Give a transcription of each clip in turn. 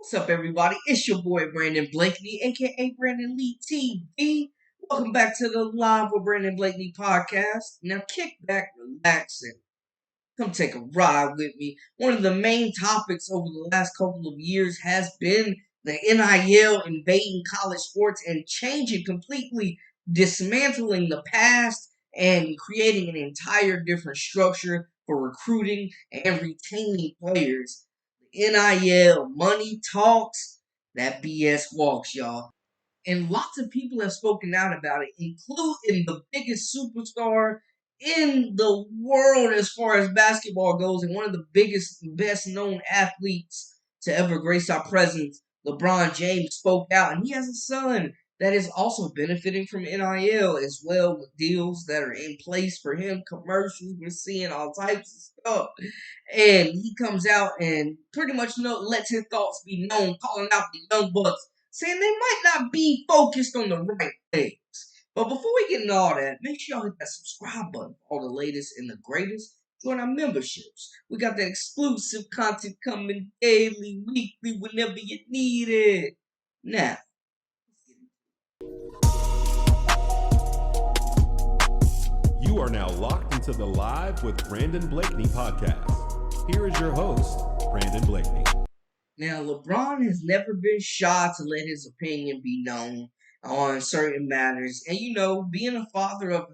What's up, everybody? It's your boy Brandon Blakeney, aka Brandon Lee TV. Welcome back to the Live with Brandon Blakeney podcast. Now, kick back, relax, and come take a ride with me. One of the main topics over the last couple of years has been the NIL invading college sports and changing completely, dismantling the past and creating an entire different structure for recruiting and retaining players. The NIL money talks, that BS walks, y'all. And lots of people have spoken out about it, including the biggest superstar in the world as far as basketball goes, and one of the biggest, best known athletes to ever grace our presence. LeBron James spoke out, and he has a son that is also benefiting from NIL as well, with deals that are in place for him, commercials. We're seeing all types of stuff. And he comes out and pretty much lets his thoughts be known, calling out the young bucks, saying they might not be focused on the right things. But before we get into all that, make sure y'all hit that subscribe button for all the latest and the greatest. Join our memberships. We got that exclusive content coming daily, weekly, whenever you need it. Now, You are now locked into the Live with Brandon Blakeney podcast. Here is your host, Brandon Blakeney. Now, LeBron has never been shy to let his opinion be known on certain matters. And, being a father of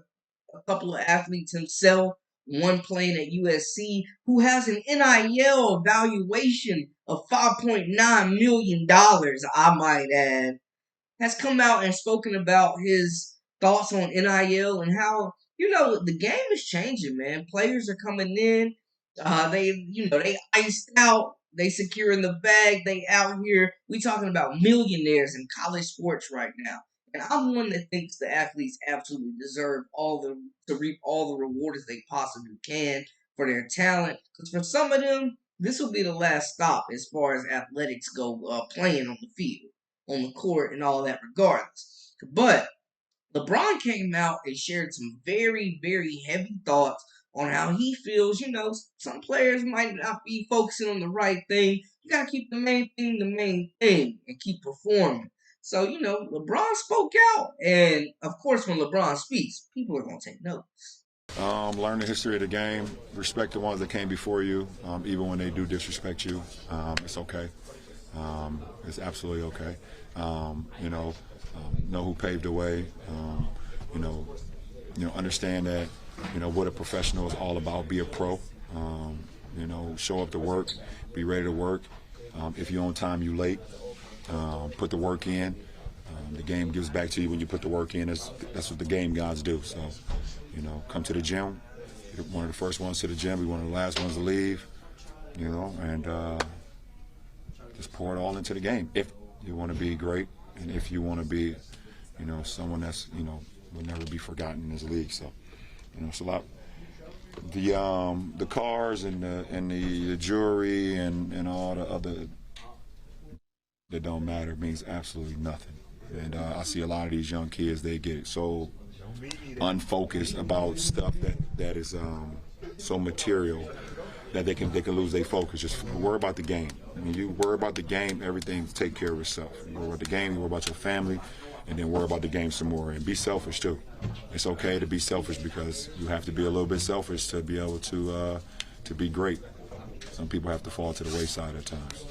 a couple of athletes himself, one playing at USC, who has an NIL valuation of $5.9 million, I might add, has come out and spoken about his thoughts on NIL and how, the game is changing, man. Players are coming in. They iced out. They securing the bag. They out here. We talking about millionaires in college sports right now. And I'm one that thinks the athletes absolutely deserve to reap all the rewards they possibly can for their talent. Because for some of them, this will be the last stop as far as athletics go, playing on the field, on the court, and all that regardless. But LeBron came out and shared some very, very heavy thoughts on how he feels. Some players might not be focusing on the right thing. You got to keep the main thing, and keep performing. So, LeBron spoke out. And, of course, when LeBron speaks, people are going to take notes. Learn the history of the game. Respect the ones that came before you, even when they do disrespect you. It's okay. It's absolutely okay. Know who paved the way. Understand that. What a professional is all about. Be a pro. Show up to work. Be ready to work. If you're on time, you late. Put the work in. The game gives back to you when you put the work in. That's what the game gods do. So, come to the gym. You're one of the first ones to the gym. Be one of the last ones to leave. And just pour it all into the game. If you want to be great, and if you want to be, someone that's, will never be forgotten in this league. So, it's a lot. The cars and the jewelry and all the other that don't matter means absolutely nothing. And I see a lot of these young kids, they get so unfocused about stuff that is so material that they can lose their focus. Just worry about the game. When you worry about the game, everything take care of itself. You worry about the game, you worry about your family, and then worry about the game some more. And be selfish too. It's okay to be selfish because you have to be a little bit selfish to be able to be great. Some people have to fall to the wayside at times.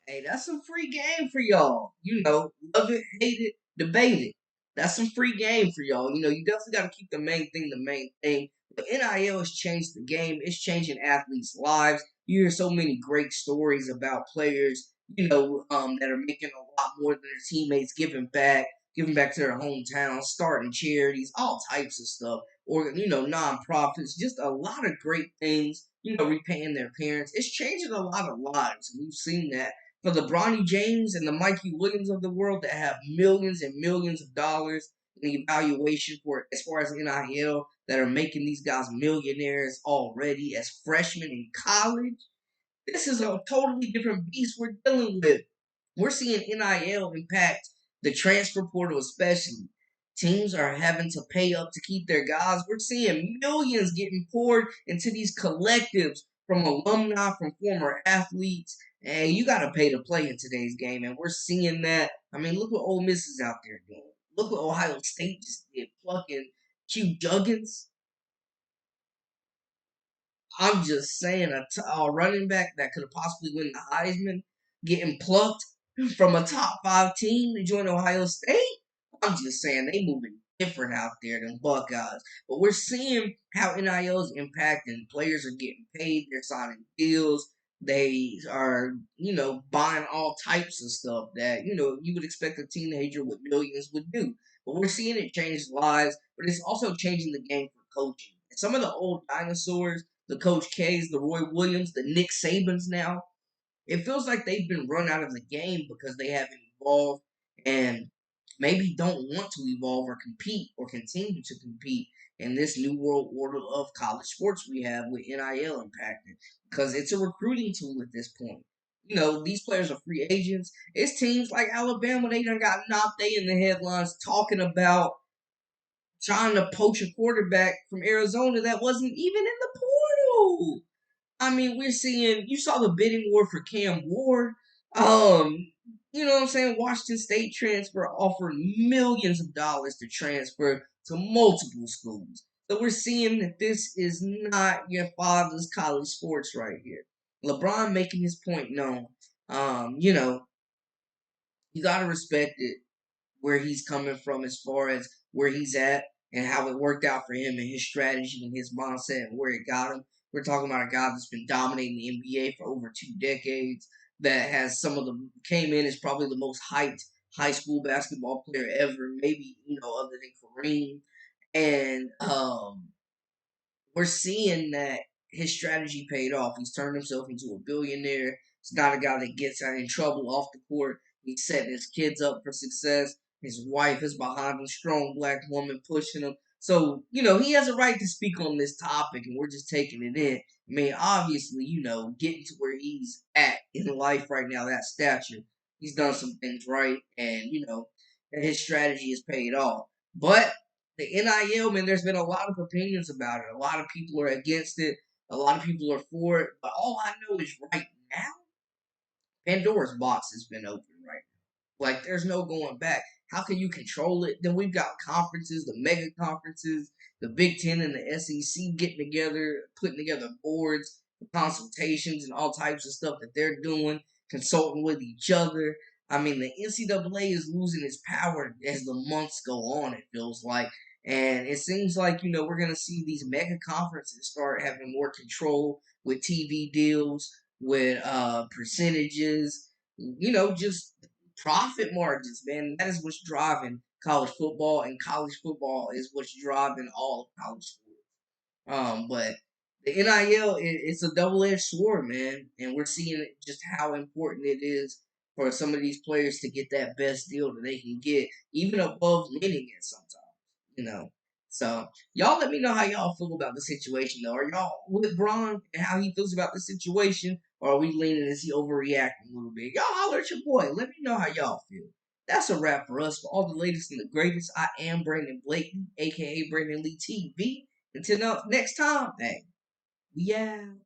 Hey, that's some free game for y'all. Love it, hate it, debate it. That's some free game for y'all. You definitely got to keep the main thing the main thing. But NIL has changed the game. It's changing athletes' lives. You hear so many great stories about players, that are making a lot more than their teammates, giving back to their hometown, starting charities, all types of stuff. Or, nonprofits, just a lot of great things, repaying their parents. It's changing a lot of lives. We've seen that for the Bronny James and the Mikey Williams of the world that have millions and millions of dollars in evaluation for as far as NIL that are making these guys millionaires already as freshmen in college. This is a totally different beast we're dealing with. We're seeing NIL impact the transfer portal especially. Teams are having to pay up to keep their guys. We're seeing millions getting poured into these collectives from alumni, from former athletes, And you got to pay to play in today's game, and we're seeing that. I mean, look what Ole Miss is out there doing. Look what Ohio State just did, plucking Q Juggins. I'm just saying, a running back that could have possibly won the Heisman getting plucked from a top 5 team to join Ohio State. I'm just saying they moving different out there than Buckeyes. But we're seeing how NIL is impacting. Players are getting paid. They're signing deals. They are, buying all types of stuff that, you would expect a teenager with millions would do. But we're seeing it change lives, but it's also changing the game for coaching. And some of the old dinosaurs, the Coach K's, the Roy Williams, the Nick Sabans now, it feels like they've been run out of the game because they haven't evolved and maybe don't want to evolve or compete or continue to compete in this new world order of college sports we have with NIL impacting because it's a recruiting tool at this point. These players are free agents. It's teams like Alabama, they done got knocked. They in the headlines talking about trying to poach a quarterback from Arizona that wasn't even in the portal. I mean, we're seeing, you saw the bidding war for Cam Ward. You know what I'm saying? Washington State transfer offered millions of dollars to transfer to multiple schools. So we're seeing that this is not your father's college sports right here. LeBron making his point known. You know, you gotta respect it where he's coming from as far as where he's at and how it worked out for him and his strategy and his mindset and where it got him. We're talking about a guy that's been dominating the NBA for over 2 decades, that has some of the came in as probably the most hyped high school basketball player ever, maybe, other than Kareem. And we're seeing that his strategy paid off. He's turned himself into a billionaire. He's not a guy that gets out in trouble off the court. He's setting his kids up for success. His wife is behind him, strong black woman pushing him. So, he has a right to speak on this topic, and we're just taking it in. I mean, obviously, getting to where he's at in life right now, that stature, he's done some things right, and, his strategy has paid off. But the NIL, man, there's been a lot of opinions about it. A lot of people are against it. A lot of people are for it. But all I know is right now, Pandora's box has been open right now. Like, there's no going back. How can you control it? Then we've got conferences, the mega conferences, the Big Ten and the SEC getting together, putting together boards, consultations, and all types of stuff that they're doing, consulting with each other. I mean, the NCAA is losing its power as the months go on, it feels like. And it seems like, we're going to see these mega conferences start having more control with TV deals, with percentages, just profit margins, man. That is what's driving college football, and college football is what's driving all of college sports. But the NIL, it's a double-edged sword, man, and we're seeing just how important it is for some of these players to get that best deal that they can get, even above winning it sometimes, you know. So y'all let me know how y'all feel about the situation, though. Are y'all with Braun and how he feels about the situation, or are we leaning, is he overreacting a little bit? Y'all holler at your boy. Let me know how y'all feel. That's a wrap for us. For all the latest and the greatest, I am Brandon Blakely, aka Brandon Lee TV. Until next time, hey, we out.